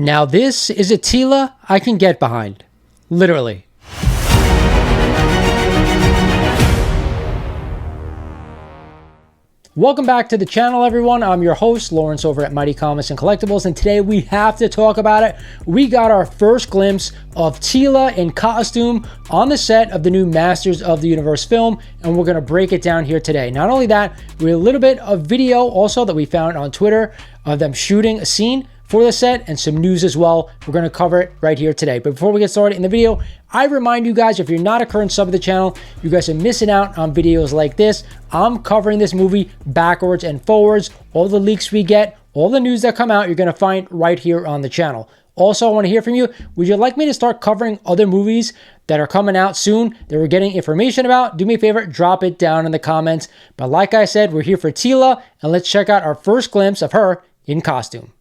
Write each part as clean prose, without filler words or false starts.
Now this is a Teela I can get behind. Literally. Welcome back to the channel, everyone. I'm your host, Lawrence, over at Mighty Comics and Collectibles, and today we have to talk about it. We got our first glimpse of Teela in costume on the set of the new Masters of the Universe film, and we're going to break it down here today. Not only that, we have a little bit of video also that we found on Twitter of them shooting a scene for the set and some news as well. We're going to cover it right here today. But before we get started in the video, I remind you guys, if you're not a current sub of the channel, you guys are missing out on videos like this. I'm covering this movie backwards and forwards. All the leaks we get, all the news that come out, you're going to find right here on the channel. Also, I want to hear from you. Would you like me to start covering other movies that are coming out soon that we're getting information about? Do me a favor, drop it down in the comments. But like I said, we're here for Teela, and let's check out our first glimpse of her in costume.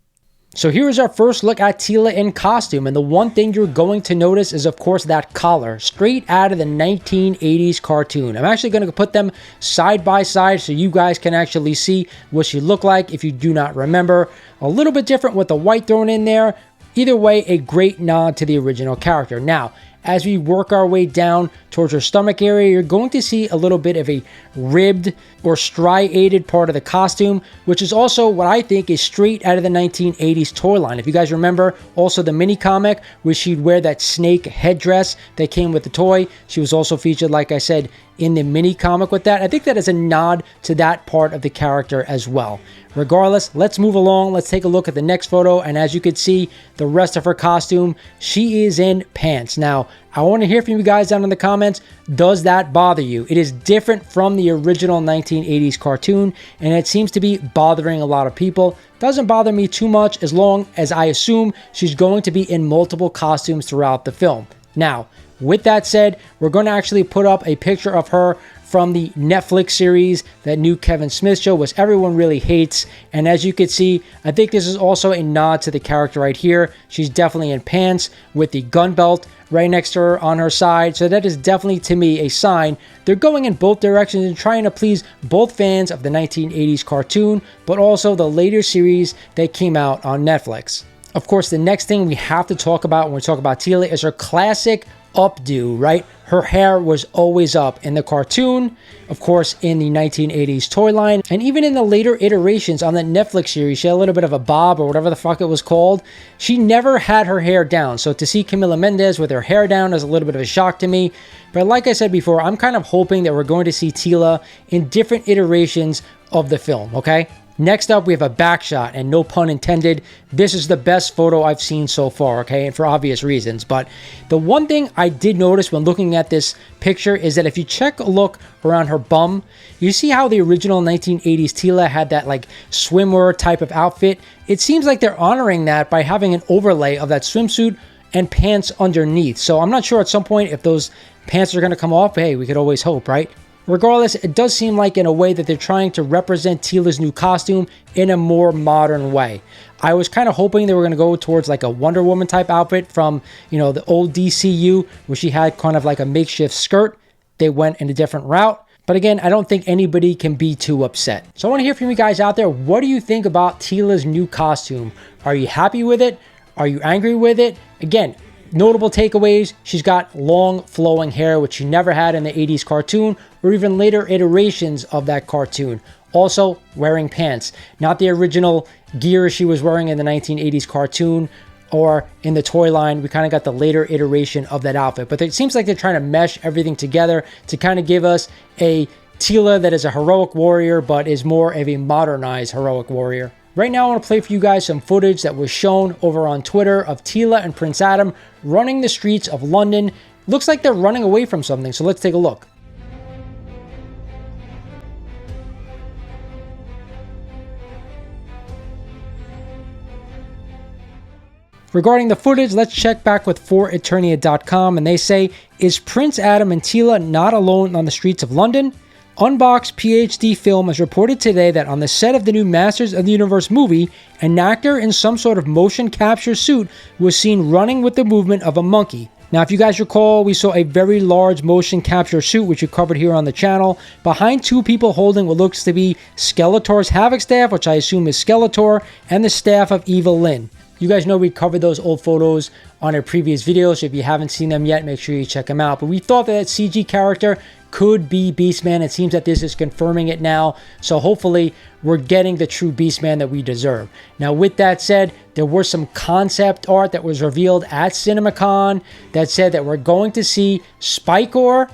So here's our first look at Teela in costume, and the one thing you're going to notice is, of course, that collar, straight out of the 1980s cartoon. I'm actually going to put them side by side so you guys can actually see what she looked like if you do not remember. A little bit different with the white thrown in there. Either way, a great nod to the original character. Now, as we work our way down towards her stomach area, you're going to see a little bit of a ribbed or striated part of the costume, which is also what I think is straight out of the 1980s toy line. If you guys remember, also the mini comic where she'd wear that snake headdress that came with the toy. She was also featured, like I said, in the mini comic with that. I think that is a nod to that part of the character as well. Regardless, let's move along. Let's take a look at the next photo. And as you can see, the rest of her costume, she is in pants. Now, I want to hear from you guys down in the comments. Does that bother you? It is different from the original 1980s cartoon, and it seems to be bothering a lot of people. Doesn't bother me too much as long as I assume she's going to be in multiple costumes throughout the film. Now, with that said, we're going to actually put up a picture of her from the Netflix series, that new Kevin Smith show, which everyone really hates. And as you can see, I think this is also a nod to the character right here. She's definitely in pants with the gun belt right next to her on her side. So that is definitely, to me, a sign they're going in both directions and trying to please both fans of the 1980s cartoon, but also the later series that came out on Netflix. Of course, the next thing we have to talk about when we talk about Teela is her classic updo, right? Her hair was always up in the cartoon, of course, in the 1980s toy line, and even in the later iterations on the Netflix series, she had a little bit of a bob or whatever the fuck it was called. She never had her hair down, so to see Camila Mendes with her hair down is a little bit of a shock to me. But like I said before, I'm kind of hoping that we're going to see Teela in different iterations of the film, okay? Next up, we have a back shot, and no pun intended, this is the best photo I've seen so far, okay, and for obvious reasons. But the one thing I did notice when looking at this picture is that if you check a look around her bum, you see how the original 1980s Teela had that like swimwear type of outfit. It seems like they're honoring that by having an overlay of that swimsuit and pants underneath. So I'm not sure at some point if those pants are going to come off, but hey, we could always hope, right? Regardless, it does seem like in a way that they're trying to represent Teela's new costume in a more modern way. I was kind of hoping they were going to go towards like a Wonder Woman type outfit from, you know, the old DCU where she had kind of like a makeshift skirt. They went in a different route. But again, I don't think anybody can be too upset. So I want to hear from you guys out there. What do you think about Teela's new costume? Are you happy with it? Are you angry with it? Again, notable takeaways, she's got long flowing hair, which she never had in the 80s cartoon or even later iterations of that cartoon. Also, wearing pants. Not the original gear she was wearing in the 1980s cartoon or in the toy line. We kind of got the later iteration of that outfit. But it seems like they're trying to mesh everything together to kind of give us a Teela that is a heroic warrior, but is more of a modernized heroic warrior. Right now, I want to play for you guys some footage that was shown over on Twitter of Teela and Prince Adam running the streets of London. Looks like they're running away from something, so let's take a look. Regarding the footage, let's check back with Eternia.com, and they say, is Prince Adam and Teela not alone on the streets of London? Unbox PhD Film has reported today that on the set of the new Masters of the Universe movie, an actor in some sort of motion capture suit was seen running with the movement of a monkey. Now, if you guys recall, we saw a very large motion capture suit, which we covered here on the channel, behind two people holding what looks to be Skeletor's Havoc staff, which I assume is Skeletor, and the staff of Evil-Lyn. You guys know we covered those old photos on a previous video, so if you haven't seen them yet, make sure you check them out. But we thought that CG character could be Beastman. It seems that this is confirming it now, so hopefully we're getting the true Beastman that we deserve. Now, with that said, there was some concept art that was revealed at CinemaCon that said that we're going to see Spikor,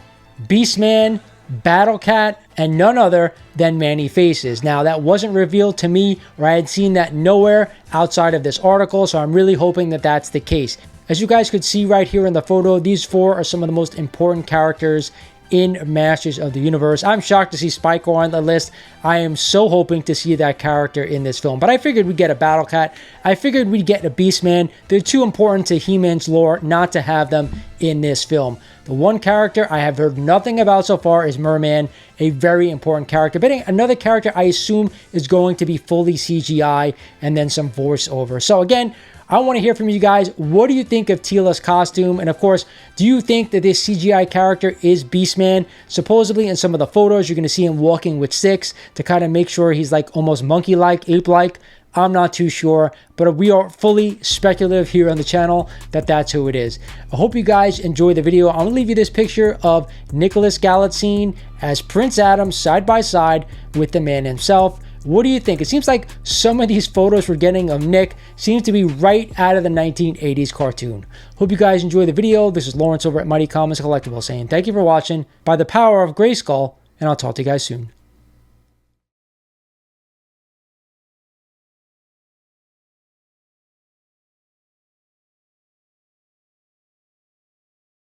Beastman, Battle Cat, and none other than Manny Faces. Now, that wasn't revealed to me, or I had seen that nowhere outside of this article, so I'm really hoping that that's the case. As you guys could see right here in the photo, these four are some of the most important characters in Masters of the Universe. I'm shocked to see Spikor on the list. I am so hoping to see that character in this film. But I figured we'd get a Battle Cat. I figured we'd get a Beastman. They're too important to He-Man's lore not to have them in this film. The one character I have heard nothing about so far is Merman, a very important character. But another character I assume is going to be fully CGI and then some voiceover. So again, I want to hear from you guys. What do you think of Teela's costume? And of course, do you think that this CGI character is Beastman? Supposedly in some of the photos, you're going to see him walking with sticks to kind of make sure he's like almost monkey-like, ape-like. I'm not too sure, but we are fully speculative here on the channel that that's who it is. I hope you guys enjoy the video. I'm going to leave you this picture of Nicholas Galitzine as Prince Adam side by side with the man himself. What do you think? It seems like some of these photos we're getting of Nick seems to be right out of the 1980s cartoon. Hope you guys enjoy the video. This is Lawrence over at Mighty Comics Collectibles saying thank you for watching by the power of Grayskull, and I'll talk to you guys soon.